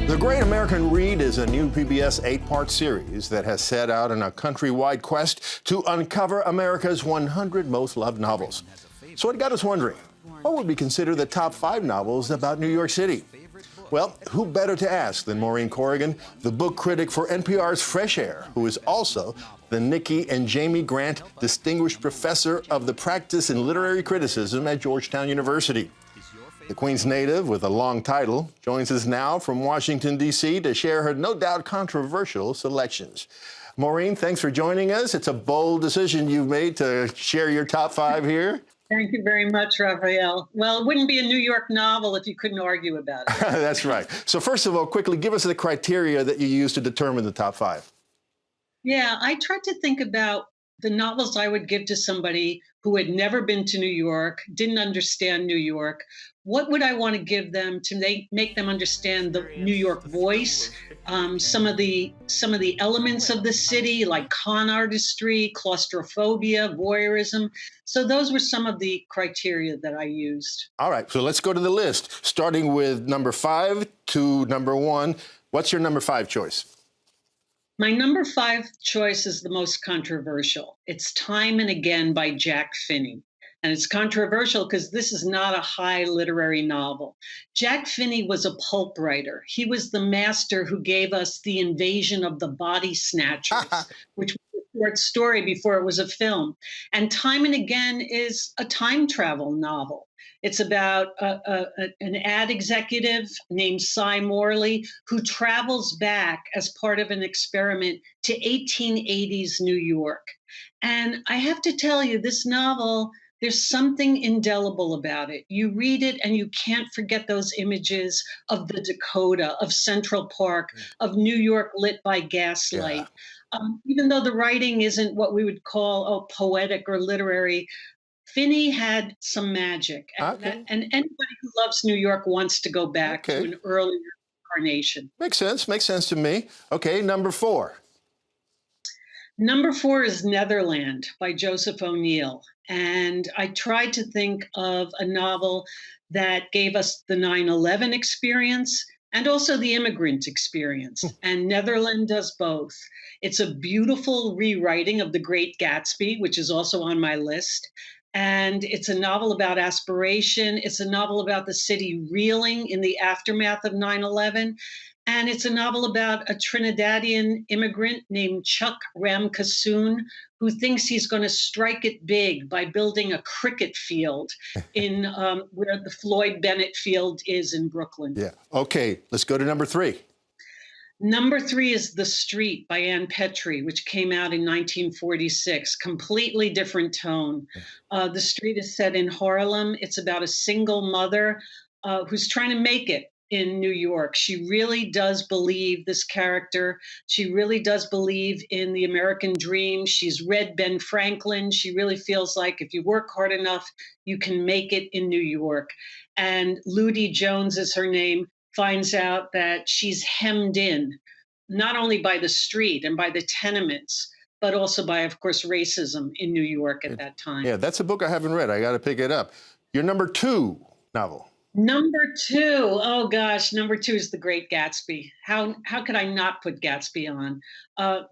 The Great American Read is a new PBS 8-part series that has set out on a countrywide quest to uncover America's 100 most loved novels. So it got us wondering, what would be considered the top 5 novels about New York City? Well, who better to ask than Maureen Corrigan, the book critic for NPR's Fresh Air, who is also the Nikki and Jamie Grant Distinguished Professor of the Practice in Literary Criticism at Georgetown University. The Queens native with a long title joins us now from Washington, D.C. to share her no doubt controversial selections. Maureen, thanks for joining us. It's a bold decision you've made to share your top 5 here. Thank you very much, Raphael. Well, it wouldn't be a New York novel if you couldn't argue about it. That's right. So first of all, quickly, give us the criteria that you use to determine the top 5. Yeah, I tried to think about the novels I would give to somebody who had never been to New York, didn't understand New York. What would I want to give them to make them understand the New York voice, some of the elements of the city, like con artistry, claustrophobia, voyeurism. So those were some of the criteria that I used. All right, so let's go to the list, starting with number 5 to number 1. What's your number 5 choice? My number 5 choice is the most controversial. It's Time and Again by Jack Finney. And it's controversial because this is not a high literary novel. Jack Finney was a pulp writer. He was the master who gave us The Invasion of the Body Snatchers, which was a short story before it was a film. And Time and Again is a time travel novel. It's about an ad executive named Cy Morley who travels back as part of an experiment to 1880s New York. And I have to tell you, this novel, there's something indelible about it. You read it and you can't forget those images of the Dakota, of Central Park, of New York lit by gaslight. Yeah. Even though the writing isn't what we would call poetic or literary, Finney had some magic. And anybody who loves New York wants to go back to an earlier incarnation. Makes sense to me. Okay, number 4. Number 4 is Netherland by Joseph O'Neill. And I tried to think of a novel that gave us the 9/11 experience and also the immigrant experience. And Netherland does both. It's a beautiful rewriting of The Great Gatsby, which is also on my list. And it's a novel about aspiration. It's a novel about the city reeling in the aftermath of 9/11. And it's a novel about a Trinidadian immigrant named Chuck Ramkissoon, who thinks he's going to strike it big by building a cricket field in where the Floyd Bennett Field is in Brooklyn. Yeah. Okay, let's go to number 3. Number 3 is The Street by Ann Petrie, which came out in 1946. Completely different tone. The Street is set in Harlem. It's about a single mother who's trying to make it in New York. She really does believe, this character, she really does believe in the American dream. She's read Ben Franklin. She really feels like if you work hard enough, you can make it in New York. And Ludi Jones is her name, finds out that she's hemmed in, not only by the street and by the tenements, but also by, of course, racism in New York at that time. Yeah, that's a book I haven't read. I got to pick it up. Your number 2 novel. Number 2, oh gosh, number 2 is The Great Gatsby. How could I not put Gatsby on?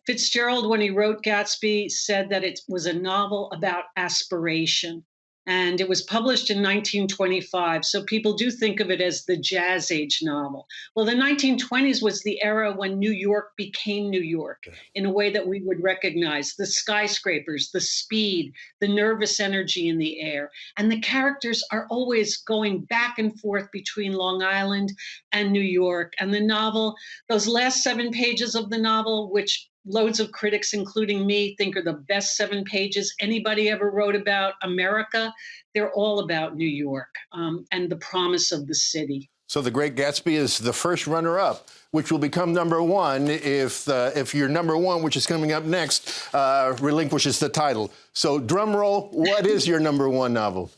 Fitzgerald, when he wrote Gatsby, said that it was a novel about aspiration. And it was published in 1925. So people do think of it as the Jazz Age novel. Well, the 1920s was the era when New York became New York in a way that we would recognize. The skyscrapers, the speed, the nervous energy in the air. And the characters are always going back and forth between Long Island and New York. And the novel, those last 7 pages of the novel, which loads of critics, including me, think are the best 7 pages anybody ever wrote about America. They're all about New York and the promise of the city. So The Great Gatsby is the first runner-up, which will become number 1 if your number 1, which is coming up next, relinquishes the title. So drum roll, what is your number 1 novel?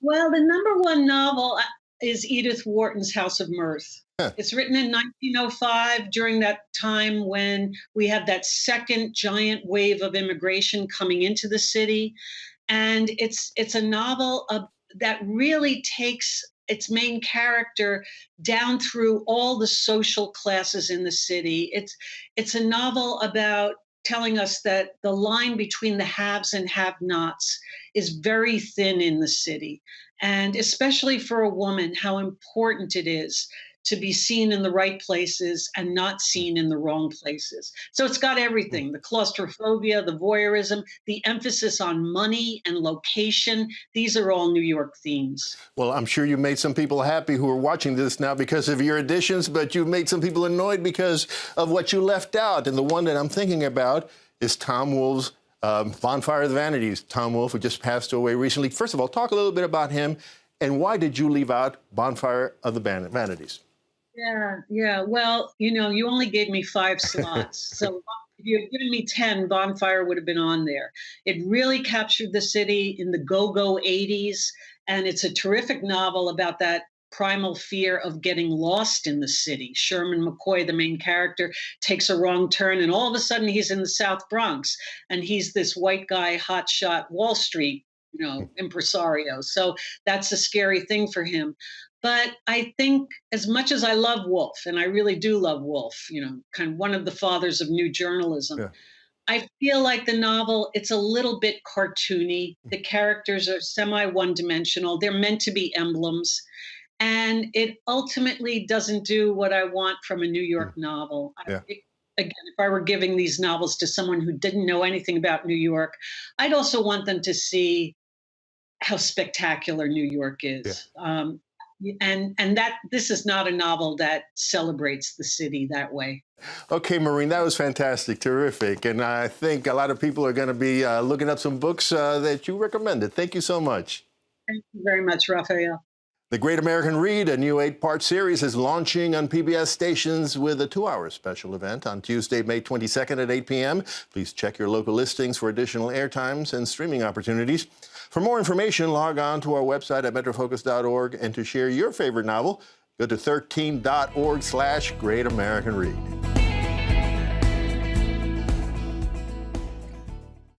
Well, the number 1 novel is Edith Wharton's House of Mirth. It's written in 1905 during that time when we have that second giant wave of immigration coming into the city. And it's a novel that really takes its main character down through all the social classes in the city. It's a novel about telling us that the line between the haves and have-nots is very thin in the city, and especially for a woman, how important it is to be seen in the right places and not seen in the wrong places. So it's got everything: the claustrophobia, the voyeurism, the emphasis on money and location. These are all New York themes. Well, I'm sure you made some people happy who are watching this now because of your additions, but you've made some people annoyed because of what you left out. And the one that I'm thinking about is Tom Wolfe's Bonfire of the Vanities. Tom Wolfe, who just passed away recently. First of all, talk a little bit about him, and why did you leave out Bonfire of the Vanities? Yeah. Well, you only gave me 5 slots. So if you had given me 10, Bonfire would have been on there. It really captured the city in the go-go 80s. And it's a terrific novel about that primal fear of getting lost in the city. Sherman McCoy, the main character, takes a wrong turn, and all of a sudden he's in the South Bronx. And he's this white guy, hotshot Wall Street, impresario. So that's a scary thing for him. But I think, as much as I love Wolfe, and I really do love Wolfe, kind of one of the fathers of new journalism, Yeah. I feel like the novel, it's a little bit cartoony. The characters are semi one-dimensional. They're meant to be emblems. And it ultimately doesn't do what I want from a New York novel. Yeah. Again, if I were giving these novels to someone who didn't know anything about New York, I'd also want them to see how spectacular New York is. And that this is not a novel that celebrates the city that way. Okay, Maureen, that was fantastic, terrific. And I think a lot of people are going to be looking up some books that you recommended. Thank you so much. Thank you very much, Raphael. The Great American Read, a new 8-part series, is launching on PBS stations with a 2-hour special event on Tuesday, May 22nd at 8 p.m. Please check your local listings for additional airtimes and streaming opportunities. For more information, log on to our website at metrofocus.org, and to share your favorite novel, go to 13.org/Great American Read.